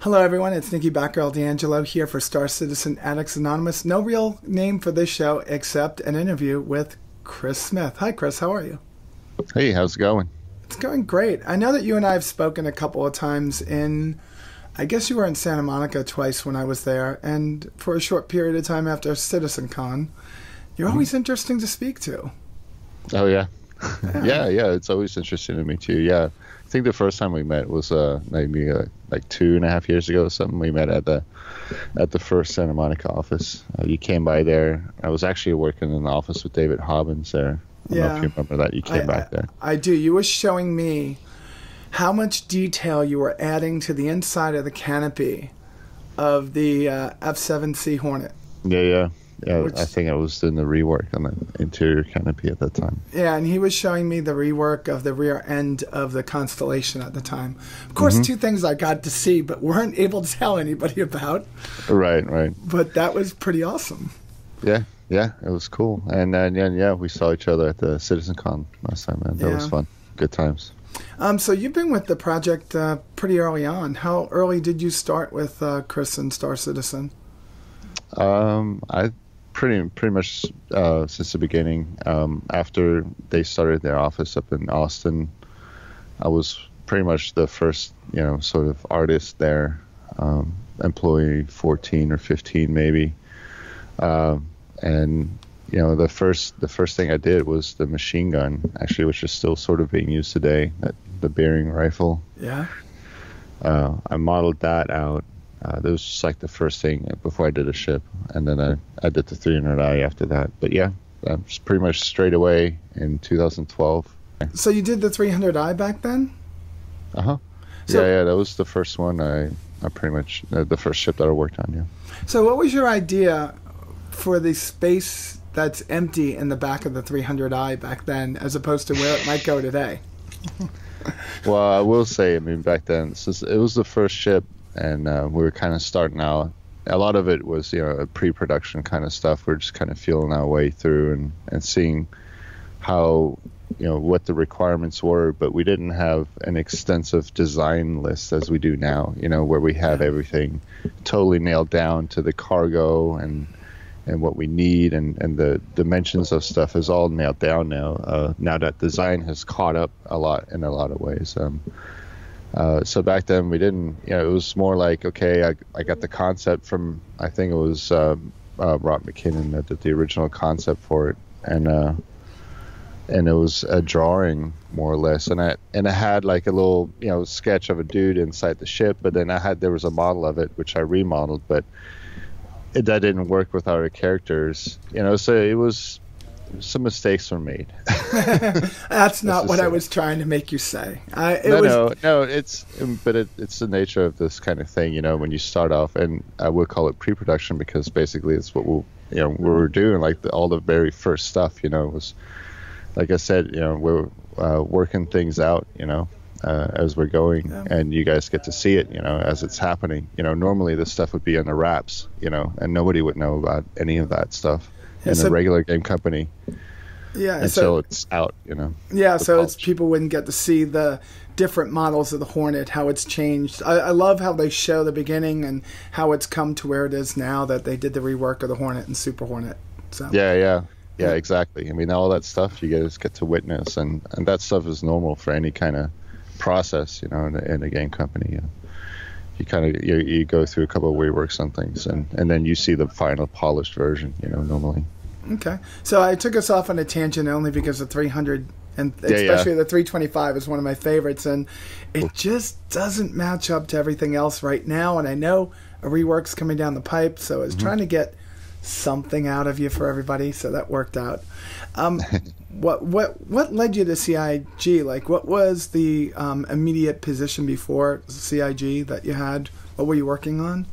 Hello, everyone. It's Nikki Batgirl D'Angelo here for Star Citizen Addicts Anonymous. No real name for this show except an interview with Chris Smith. Hi, Chris. How are you? Hey, how's it going? It's going great. I know that you and I have spoken a couple of times I guess you were in Santa Monica twice when I was there, and for a short period of time after CitizenCon. You're always interesting to speak to. Oh, yeah. Yeah, it's always interesting to meet you. Yeah, I think the first time we met was maybe like 2.5 years ago or something. We met at the first Santa Monica office. You came by there. I was actually working in the office with David Hobbins there. I don't know if you remember that. You came back there. I do. You were showing me how much detail you were adding to the inside of the canopy of the F7C Hornet. Yeah. I think I was doing the rework on the interior canopy at that time. Yeah, and he was showing me the rework of the rear end of the Constellation at the time. Of course, two things I got to see but weren't able to tell anybody about. Right. But that was pretty awesome. Yeah, it was cool. And then, we saw each other at the CitizenCon last time, man. That was fun. Good times. So you've been with the project pretty early on. How early did you start with Chris and Star Citizen? I pretty much since the beginning. After they started their office up in Austin, I was pretty much the first, sort of artist there, employee 14 or 15 maybe. And the first thing I did was the machine gun, actually, which is still sort of being used today, the bearing rifle. Yeah. I modeled that out. That was just like the first thing before I did a ship, and then I did the 300i after that. But yeah, just pretty much straight away in 2012. So you did the 300i back then? So, yeah, that was the first one. I pretty much the first ship that I worked on. Yeah. So what was your idea for the space that's empty in the back of the 300i back then, as opposed to where it might go today? Well, I will say, back then, since it was the first ship, and we were kind of starting out. A lot of it was, a pre-production kind of stuff. We're just kind of feeling our way through and seeing how, what the requirements were. But we didn't have an extensive design list as we do now, where we have everything totally nailed down to the cargo and what we need, and the dimensions of stuff is all nailed down now. Now that design has caught up in a lot of ways. So back then we didn't, it was more like, okay, I got the concept from, I think it was Rob McKinnon that did the original concept for it, and it was a drawing more or less, and I had like a little, sketch of a dude inside the ship, but then there was a model of it which I remodeled, but that didn't work with our characters, so it was. Some mistakes were made. That's not what I was trying to make you say. No, it's the nature of this kind of thing, when you start off, and I would call it pre-production because basically it's what we were doing, like all the very first stuff, was, like I said, we're working things out, as we're going, and you guys get to see it, as it's happening. Normally this stuff would be under wraps, and nobody would know about any of that stuff. In a regular game company, until it's out, Yeah, so it's people wouldn't get to see the different models of the Hornet, how it's changed. I love how they show the beginning and how it's come to where it is now that they did the rework of the Hornet and Super Hornet. So yeah, exactly. All that stuff you guys get to witness, and that stuff is normal for any kind of process, in a game company. You kind of you go through a couple of reworks on things, and then you see the final polished version, normally. Okay, so I took us off on a tangent only because the 300 and especially the 325 is one of my favorites, and it just doesn't match up to everything else right now. And I know a rework's coming down the pipe, so I was trying to get something out of you for everybody, so that worked out. What led you to CIG? Like, what was the immediate position before CIG that you had? What were you working on?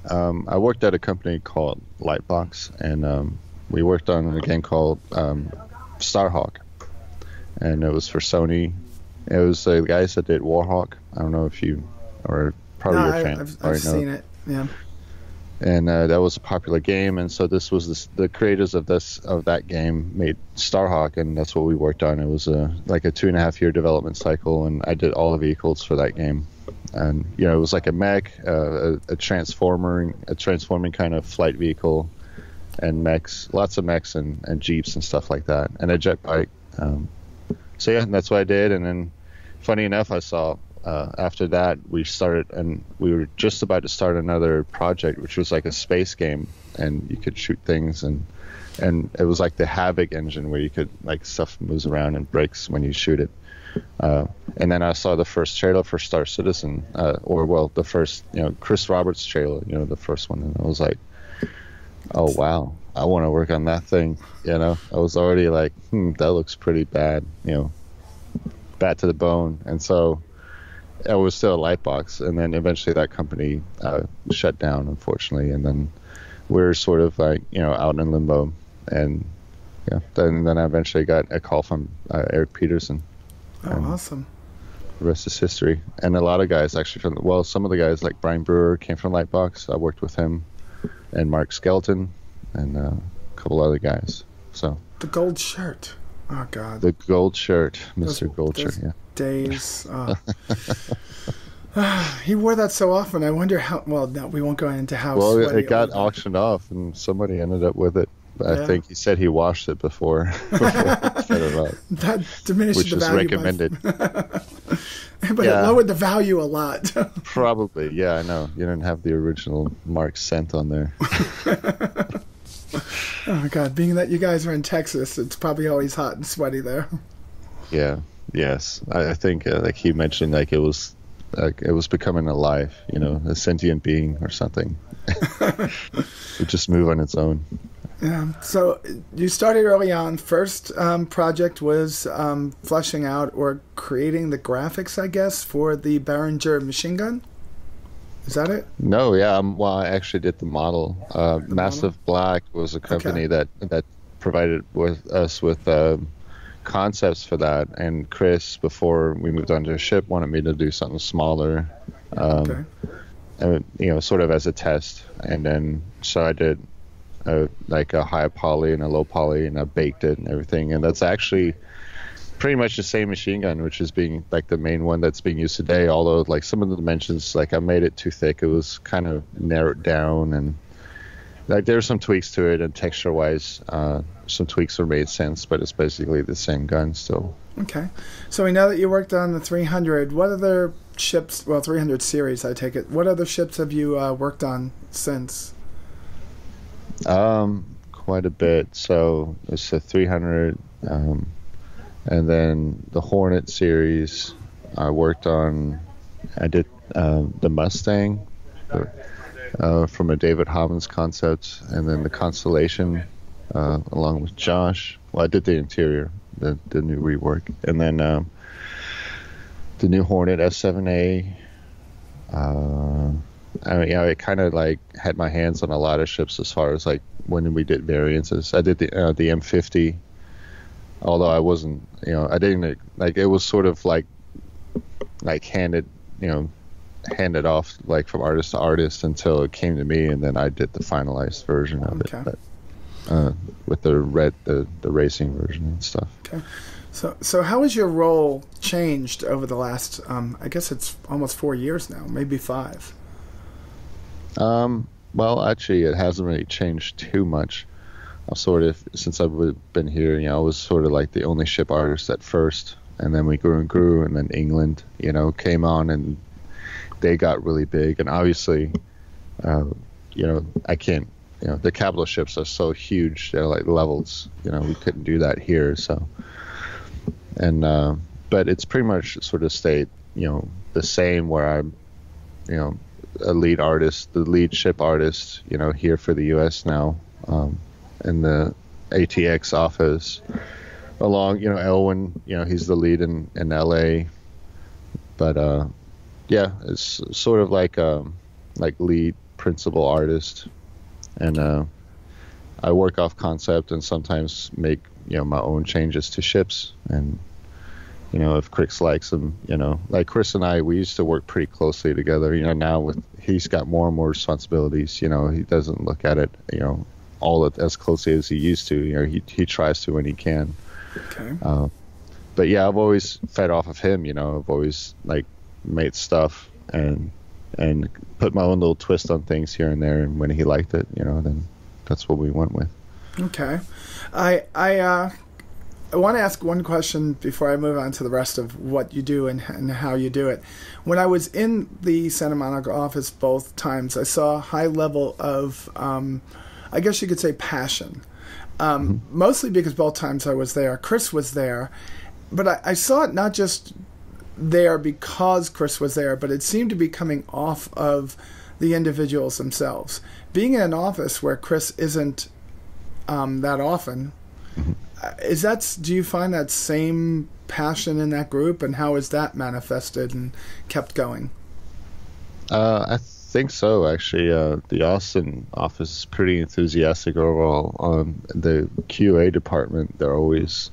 I worked at a company called Lightbox, and we worked on a game called Starhawk, and it was for Sony. It was the guys that did Warhawk. I don't know if you are probably your fan. I've seen it. Yeah. And that was a popular game, and so this was the creators of that game made Starhawk, and that's what we worked on. It was like a 2.5 year development cycle, and I did all the vehicles for that game. and it was like a mech, a transforming kind of flight vehicle, and mechs, lots of mechs and jeeps and stuff like that, and a jet bike. So yeah, that's what I did. And then, funny enough, I saw after that we were just about to start another project, which was like a space game, and you could shoot things, and it was like the Havoc engine where you could, like, stuff moves around and breaks when you shoot it. And then I saw the first trailer for Star Citizen, the first, Chris Roberts trailer, the first one, and I was like, oh wow, I want to work on that thing. I was already like, that looks pretty bad, bad to the bone. And so I was still a Lightbox, and then eventually that company shut down, unfortunately, and then we're sort of like, out in limbo. And then I eventually got a call from Eric Peterson. Oh, awesome. The rest is history. And a lot of guys actually some of the guys like Brian Brewer came from Lightbox. I worked with him, and Mark Skelton, and a couple other guys. So the gold shirt. Oh God. The gold shirt, Mr. Gold Shirt. Yeah. Days. He wore that so often. I wonder how. Well, no, we won't go into how. Well, it got auctioned off, and somebody ended up with it. I think he said he washed it before he set it up. That diminished the value. Which is recommended. But it lowered the value a lot. Probably, yeah, I know. You didn't have the original Mark scent on there. Oh God! Being that you guys are in Texas, it's probably always hot and sweaty there. Yeah. Yes. I think, like he mentioned, like it was becoming alive. A sentient being or something. It would just move on its own. Yeah. So you started early on. First project was fleshing out or creating the graphics, I guess, for the Behringer machine gun. Is that it? No, yeah. I actually did the model. Massive Black was a company that provided us with concepts for that. And Chris, before we moved on to a ship, wanted me to do something smaller, and, sort of as a test. And then so I did like a high poly and a low poly, and I baked it and everything. And that's actually pretty much the same machine gun, which is being like the main one that's being used today. Although like some of the dimensions, like I made it too thick, it was kind of narrowed down, and like there's some tweaks to it, and texture wise, some tweaks were made sense, but it's basically the same gun still. Okay, so we know that you worked on the 300. What other ships? Well, 300 series, I take it. What other ships have you worked on since? Quite a bit. So it's the 300, and then the Hornet series. I worked on. I did the Mustang from a David Hobbins concept, and then the Constellation along with Josh. Well, I did the interior, the new rework, and then the new Hornet F7A. I kind of like had my hands on a lot of ships as far as like when we did variances. I did the M50, although I wasn't, I didn't like, it was sort of like handed off like from artist to artist until it came to me, and then I did the finalized version of it, but, with the racing version and stuff. Okay. So how has your role changed over the last, I guess it's almost 4 years now, maybe 5? Well, actually, it hasn't really changed too much. I've sort of, since I've been here, I was sort of like the only ship artist at first, and then we grew and grew, and then England, came on, and they got really big, and obviously, I can't, the capital ships are so huge, they're like levels, we couldn't do that here, so, and, but it's pretty much sort of stayed, the same where I'm, a lead artist, the lead ship artist, here for the U.S. now, in the ATX office, along, Elwin, he's the lead in L.A., but, yeah, it's sort of like lead principal artist, and I work off concept and sometimes make, my own changes to ships, and if Chris likes them, like Chris and I, we used to work pretty closely together. Now he's got more and more responsibilities. He doesn't look at it, as closely as he used to. He tries to when he can. Okay. But yeah, I've always fed off of him. I've always like made stuff and put my own little twist on things here and there. And when he liked it, then that's what we went with. Okay. I want to ask one question before I move on to the rest of what you do and how you do it. When I was in the Santa Monica office both times, I saw a high level of, I guess you could say, passion. Mostly because both times I was there, Chris was there. But I saw it not just there because Chris was there, but it seemed to be coming off of the individuals themselves. Being in an office where Chris isn't that often, do you find that same passion in that group, and how is that manifested and kept going? I think so, actually. The Austin office is pretty enthusiastic overall. The QA department, they're always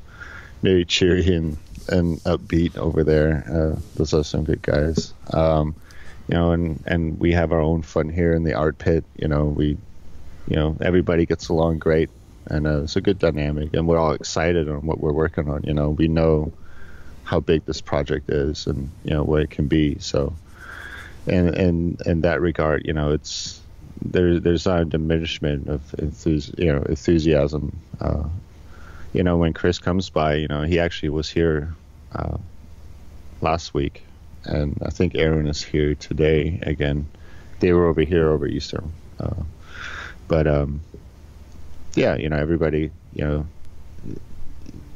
very cheery and upbeat over there. Those are some good guys. And we have our own fun here in the art pit. Everybody gets along great, and it's a good dynamic, and we're all excited on what we're working on. We know how big this project is and what it can be. So, and in that regard, there's not a diminishment of enthusiasm. When Chris comes by, he actually was here last week, and I think Aaron is here today again. They were over here over Easter, everybody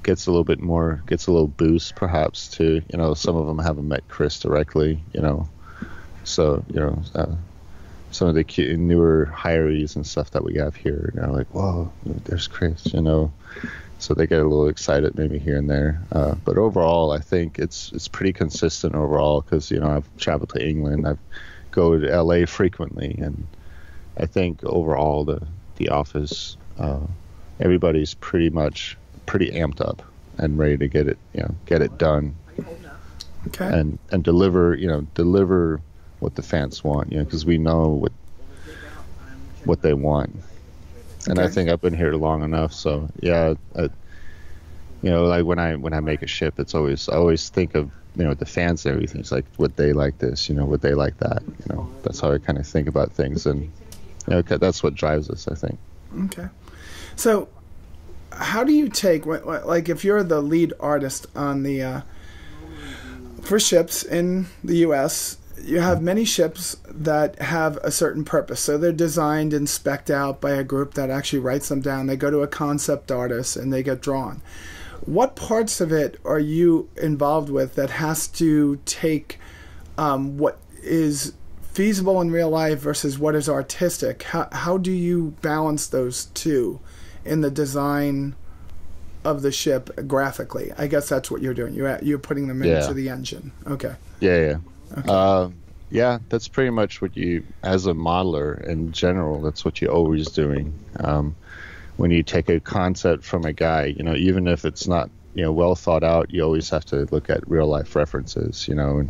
gets a little boost perhaps to some of them haven't met Chris directly, so some of the newer hirees and stuff that we have here, like, whoa, there's Chris, so they get a little excited maybe here and there. But overall, I think it's pretty consistent overall, because I've traveled to England, I go to LA frequently, and I think overall the office, everybody's pretty amped up and ready to get it done. Okay. And deliver what the fans want, because we know what they want. And I think I've been here long enough, so yeah. Like when I make a ship, I always think of the fans and everything. It's like, would they like this? Would they like that? That's how I kind of think about things, and that's what drives us, I think. Okay. So, how do you take, like, if you're the lead artist on the for ships in the U.S., you have many ships that have a certain purpose. So they're designed and spec'd out by a group that actually writes them down. They go to a concept artist and they get drawn. What parts of it are you involved with that has to take what is feasible in real life versus what is artistic? How do you balance those two in the design of the ship graphically? I guess that's what you're doing. You're putting them into the engine. Okay. Yeah. Okay. That's pretty much what you, as a modeler in general, that's what you're always doing. When you take a concept from a guy, even if it's not, well thought out, you always have to look at real life references, and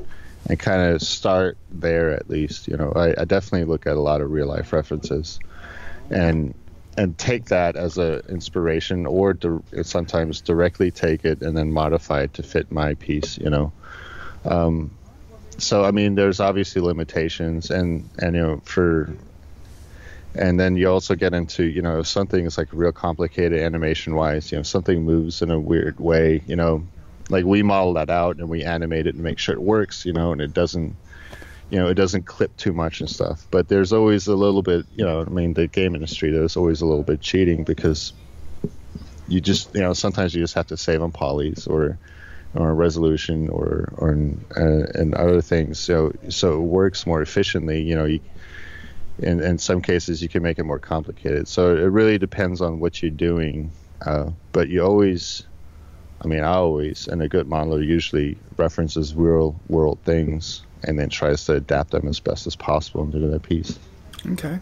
kind of start there at least. I definitely look at a lot of real life references and take that as a inspiration, or sometimes directly take it and then modify it to fit my piece, So, I mean, there's obviously limitations, and then you also get into, if something is like real complicated animation wise, something moves in a weird way, like we model that out and we animate it and make sure it works, and it doesn't clip too much and stuff. But there's always a little bit, the game industry, there's always a little bit cheating, because you just, sometimes you just have to save on polys or resolution or and other things, so it works more efficiently. In some cases you can make it more complicated, so it really depends on what you're doing, but you always, I always, and a good modeler usually references real world things and then tries to adapt them as best as possible into their piece. Okay.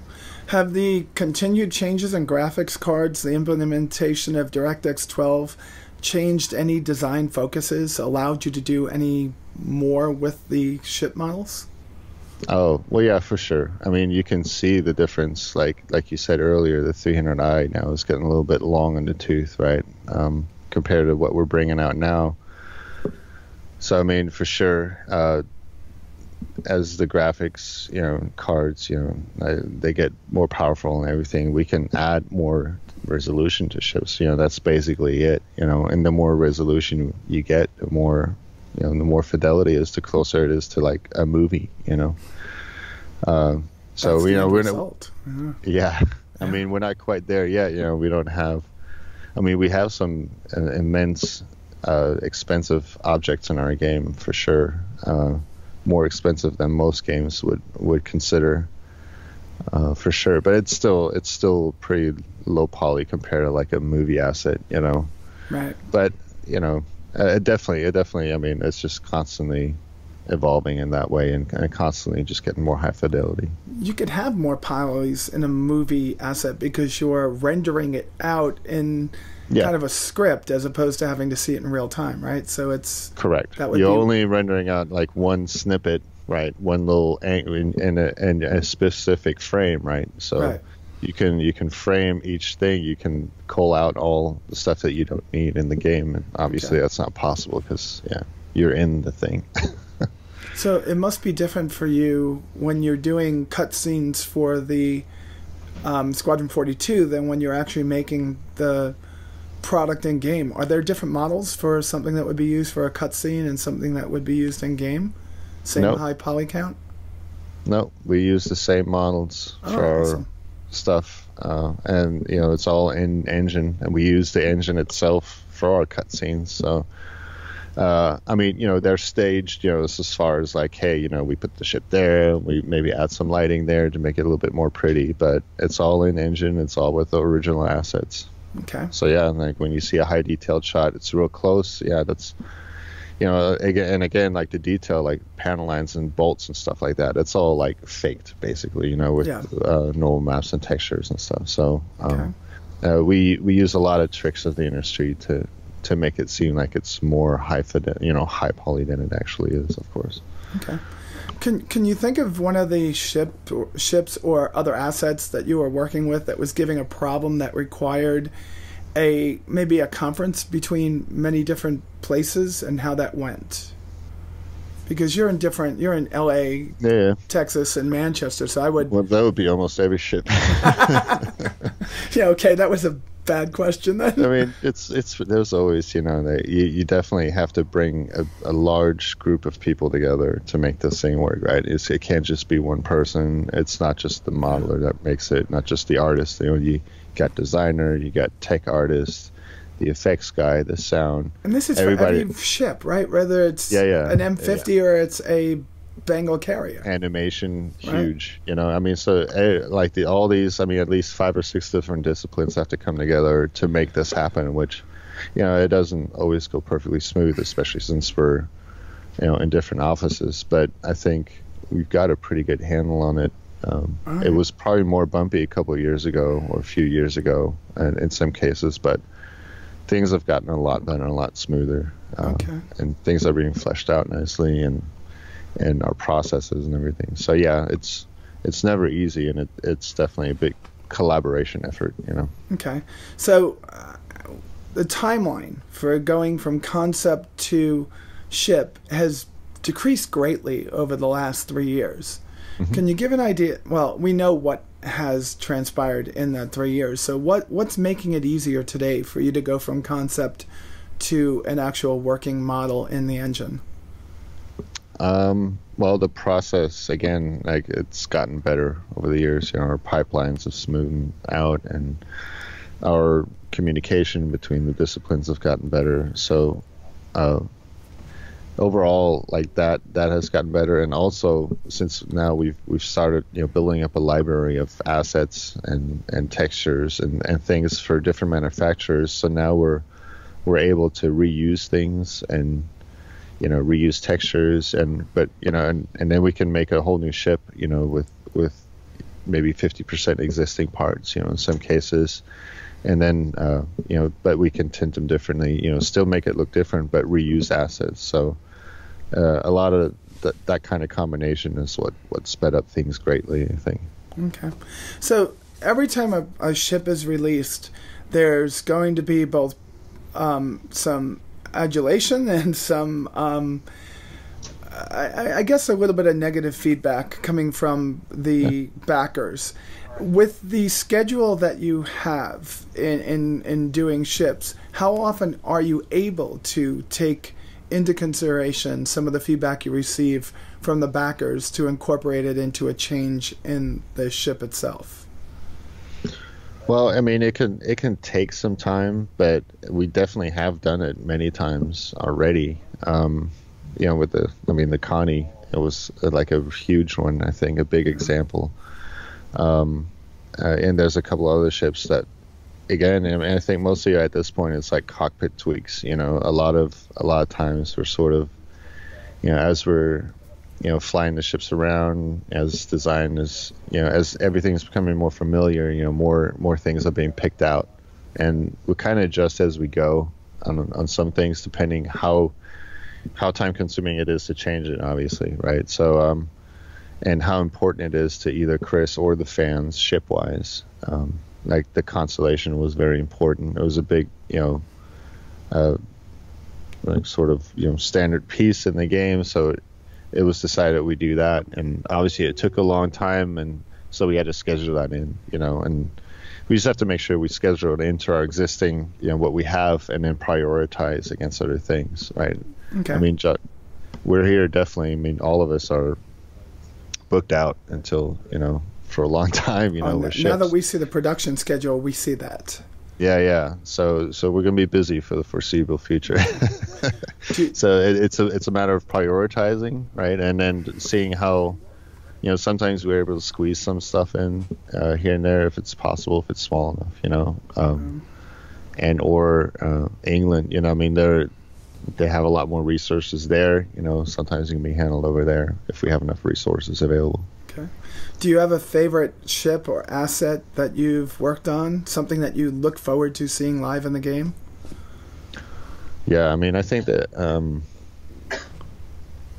Have the continued changes in graphics cards, the implementation of DirectX 12, changed any design focuses, allowed you to do any more with the ship models? Oh, well, yeah, for sure. You can see the difference. Like you said earlier, the 300i now is getting a little bit long in the tooth, right? Compared to what we're bringing out now. So, for sure, as the graphics, cards, they get more powerful and everything, we can add more resolution to ships. That's basically it. And the more resolution you get, the more, the more fidelity is, the closer it is to like a movie. So we're not. Yeah. I mean, we're not quite there yet. We don't have. I mean, we have some immense, expensive objects in our game for sure. More expensive than most games would consider, for sure. But it's still pretty low poly compared to like a movie asset, Right. But it definitely. I mean, it's just constantly evolving in that way, and constantly just getting more high fidelity. You could have more polys in a movie asset because you're rendering it out in kind of a script as opposed to having to see it in real time, right? So it's correct. You're only rendering out like one snippet, right? One little in a specific frame, right? So right. you can frame each thing. You can call out all the stuff that you don't need in the game, and obviously that's not possible because you're in the thing. So it must be different for you when you're doing cutscenes for the Squadron 42 than when you're actually making the product in game. Are there different models for something that would be used for a cutscene and something that would be used in game? Same high poly count? No, we use the same models for our stuff, and it's all in engine, and we use the engine itself for our cutscenes. So. I mean, they're staged, as far as like, hey, we put the ship there, we maybe add some lighting there to make it a little bit more pretty, but it's all in engine, it's all with the original assets. Okay. So like when you see a high detailed shot, it's real close. Yeah, that's, again, like the detail, like panel lines and bolts and stuff like that, it's all like faked basically, with normal maps and textures and stuff. So we use a lot of tricks of the industry to make it seem like it's more high poly than it actually is, of course. Okay. Can you think of one of the ships or other assets that you were working with that was giving a problem that required maybe a conference between many different places, and how that went? Because you're in LA, Texas, and Manchester, so I would. Well, that would be almost every ship. Okay, that was a bad question then. I mean, there's always, you definitely have to bring a large group of people together to make this thing work, right? It can't just be one person. It's not just the modeler that makes it, not just the artist. You got designer, you got tech artist, the effects guy, the sound. And this is everybody, for every ship, right? Whether it's an M50 or it's a Bengal carrier. Animation, huge. Right. I mean, so like all these, I mean, at least 5 or 6 different disciplines have to come together to make this happen, which, it doesn't always go perfectly smooth, especially since we're, in different offices. But I think we've got a pretty good handle on it. It was probably more bumpy a couple of years ago or a few years ago, and in some cases, but things have gotten a lot better, a lot smoother, and things are being fleshed out nicely, and our processes and everything. So it's never easy, and it's definitely a big collaboration effort. Okay, so the timeline for going from concept to ship has decreased greatly over the last 3 years. Mm-hmm. Can you give an idea? Well, we know what has transpired in that 3 years. So what's making it easier today for you to go from concept to an actual working model in the engine? Well, the process, again, like it's gotten better over the years. Our pipelines have smoothed out, and our communication between the disciplines have gotten better. So overall, like that has gotten better. And also, since now we've started building up a library of assets and textures and things for different manufacturers. So now we're able to reuse things and reuse textures, and then we can make a whole new ship, with maybe 50% existing parts, in some cases, and then but we can tint them differently, still make it look different, but reuse assets. So a lot of that kind of combination is what sped up things greatly, I think. Okay, so every time a ship is released, there's going to be both some adulation and some I guess a little bit of negative feedback coming from the backers. With the schedule that you have in doing ships, how often are you able to take into consideration some of the feedback you receive from the backers to incorporate it into a change in the ship itself? Well, I mean, it can take some time, but we definitely have done it many times already. With the Connie, it was like a huge one, I think, a big example. And there's a couple other ships that, again, I mean, I think mostly at this point it's like cockpit tweaks. A lot of times we're sort of, as we're, flying the ships around, as design is, as everything's becoming more familiar, more things are being picked out, and we kind of adjust as we go on some things, depending how time consuming it is to change it, obviously, right? So, and how important it is to either Chris or the fans ship wise. Like the Constellation was very important. It was a big, like sort of, standard piece in the game. So it was decided we do that. And obviously it took a long time. And so we had to schedule that in, and we just have to make sure we schedule it into our existing, what we have, and then prioritize against other things, right? Okay. I mean, we're here definitely. I mean, all of us are booked out until, for a long time, with ships. Now that we see the production schedule, we see that. Yeah. So we're gonna be busy for the foreseeable future. So it's a matter of prioritizing, right? And then seeing how, sometimes we're able to squeeze some stuff in here and there if it's possible, if it's small enough, and or England, I mean, they have a lot more resources there. Sometimes it can be handled over there if we have enough resources available. Okay. Do you have a favorite ship or asset that you've worked on? Something that you look forward to seeing live in the game? Yeah, I mean, I think that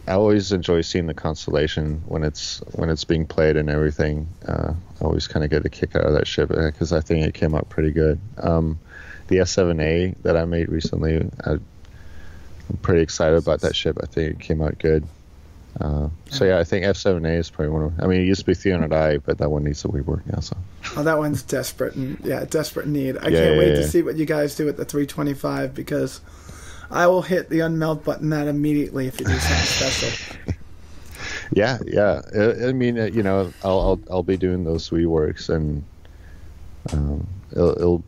I always enjoy seeing the Constellation when it's being played and everything. I always kind of get a kick out of that ship because I think it came out pretty good. The F7A that I made recently, I'm pretty excited about that ship. I think it came out good. So yeah, I think F7A is probably one of. I mean, it used to be 300i, but that one needs a rework now. So. Oh, that one's desperate need. I can't wait to see what you guys do with the 325 because I will hit the unmelt button that immediately if you do something special. Yeah. I mean, I'll be doing those reworks, and it'll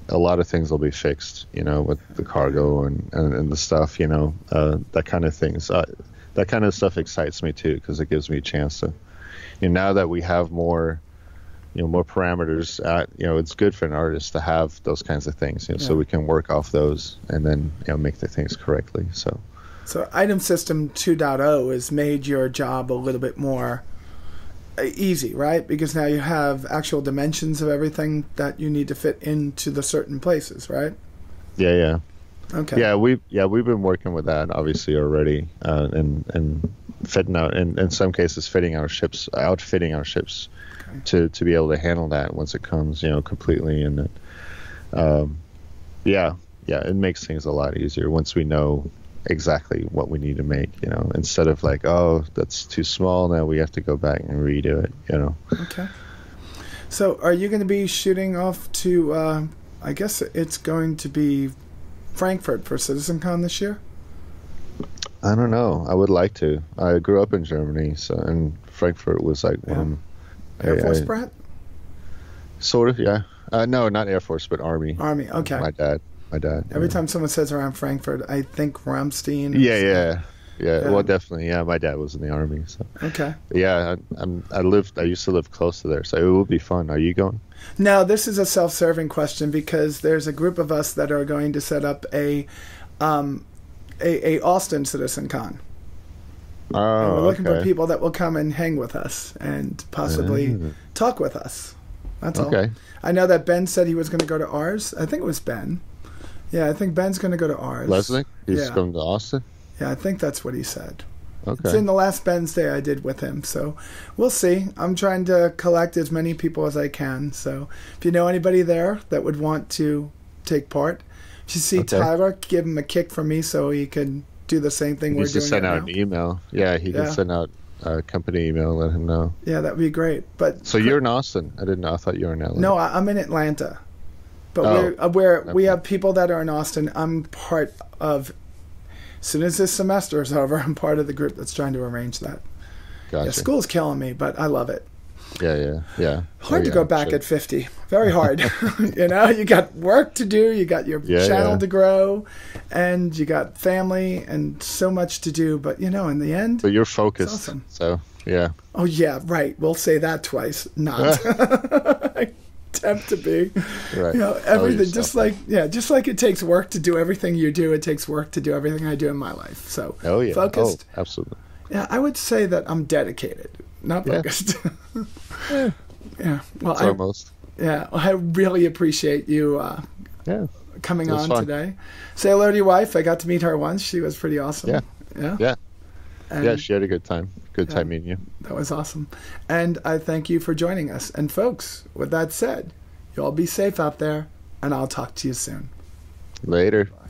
a lot of things will be fixed, with the cargo and the stuff, that kind of things. That kind of stuff excites me too, because it gives me a chance to, now that we have more, more parameters, it's good for an artist to have those kinds of things, so we can work off those and then, make the things correctly. So Item System 2.0 has made your job a little bit more easy, right? Because now you have actual dimensions of everything that you need to fit into the certain places, right? Yeah. Okay. Yeah, we've been working with that obviously already, and fitting out, and in some cases outfitting our ships to be able to handle that once it comes, completely. And it makes things a lot easier once we know exactly what we need to make, instead of like, oh, that's too small, now we have to go back and redo it, Okay. So are you going to be shooting off to, I guess it's going to be Frankfurt for CitizenCon this year? I don't know. I would like to. I grew up in Germany, and Frankfurt was like Air Force brat? Sort of, yeah. No, not Air Force, but Army. Army, okay. My dad. Every time someone says around Frankfurt, I think Ramstein. Yeah. Well, definitely. Yeah, my dad was in the Army. So. Okay. Yeah, I used to live close to there, so it will be fun. Are you going? No, this is a self-serving question because there's a group of us that are going to set up a Austin CitizenCon. Oh, and we're looking for people that will come and hang with us and possibly talk with us. That's all. I know that Ben said he was going to go to ours. I think it was Ben. Yeah, I think Ben's going to go to ours. Leslie? He's going to Austin? Yeah, I think that's what he said. Okay. It's in the last Ben's Day I did with him, so we'll see. I'm trying to collect as many people as I can, so if you know anybody there that would want to take part, if you see Tyler, give him a kick from me so he can do the same thing we're doing. He send right out now. an email. Yeah, he can send out a company email, let him know. Yeah, that would be great. But so you're in Austin. I didn't know. I thought you were in LA. No, I'm in Atlanta. But we have people that are in Austin. I'm part of, as soon as this semester is over, I'm part of the group that's trying to arrange that. Gotcha. Yeah, school's killing me, but I love it. Yeah. Hard to go back at 50. Very hard. You got work to do, you got your channel to grow, and you got family and so much to do. But, in the end... But you're focused, awesome. So, yeah. Oh, yeah, right. We'll say that twice. Not. I attempt to be. Right. Everything, just like it takes work to do everything you do, it takes work to do everything I do in my life. So, focused. Oh, absolutely. Yeah, I would say that I'm dedicated, not focused. Yeah. Well, almost. Yeah. Well, I really appreciate you coming on fun. today. Say hello to your wife. I got to meet her once. She was pretty awesome. Yeah. And she had a good time. Good time meeting you. That was awesome. And I thank you for joining us. And folks, with that said, you all be safe out there, and I'll talk to you soon. Later. Bye.